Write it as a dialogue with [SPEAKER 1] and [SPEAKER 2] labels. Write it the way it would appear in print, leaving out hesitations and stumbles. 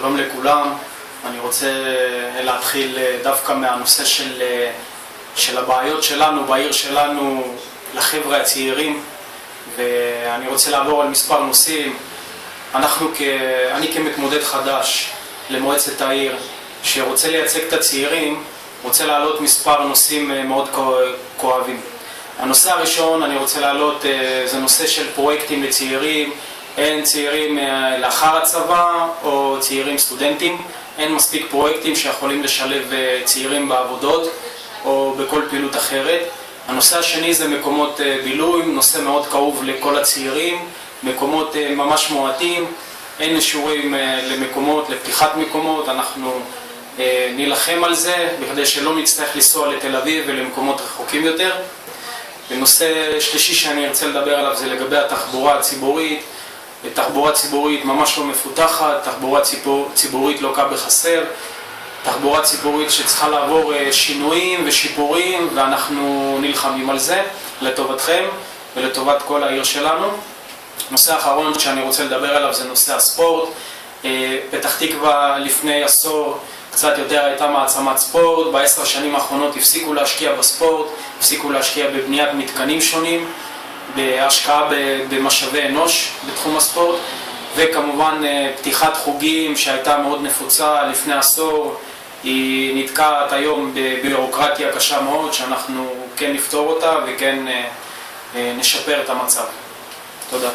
[SPEAKER 1] שלום לכולם. אני רוצה להתחיל דווקא מהנושא של הבעיות שלנו בעיר שלנו לחבר'ה הצעירים, ואני רוצה לעבור על מספר נושאים. אני כמתמודד חדש למועצת העיר שרוצה לייצג את הצעירים, רוצה להעלות מספר נושאים מאוד כואבים. הנושא הראשון אני רוצה להעלות זה נושא של פרויקטים לצעירים, אין צעירים לאחר הצבא או צעירים סטודנטים, אין מספיק פרויקטים שיכולים לשלב צעירים בעבודות או בכל פעילות אחרת. הנושא השני זה מקומות בילוי, נושא מאוד כאוב לכל הצעירים, מקומות ממש מועטים, אין אישורים למקומות, לפתיחת מקומות, אנחנו נילחם על זה בכדי שלא נצטרך לנסוע לתל אביב ולמקומות רחוקים יותר. ונושא שלישי שאני ארצה לדבר עליו זה לגבי התחבורה הציבורית. תחבורה ציבורית ממש לא מפותחת, תחבורה ציבורית לוקה בחסר, תחבורה ציבורית שצריכה לעבור שינויים ושיפורים, ואנחנו נלחמים על זה לטובתכם ולטובת כל העיר שלנו. נושא האחרון שאני רוצה לדבר עליו זה נושא הספורט. פתח תקווה לפני עשור קצת יותר הייתה מעצמת ספורט, ב10 שנים האחרונות הפסיקו להשקיע בספורט, הפסיקו להשקיע בבניית מתקנים שונים, בהשקעה במשאבי אנוש בתחום הספורט, וכמובן פתיחת חוגים שהייתה מאוד נפוצה לפני עשור, היא נתקעת היום בבירוקרטיה קשה מאוד שאנחנו כן נפתור אותה וכן נשפר את המצב. תודה.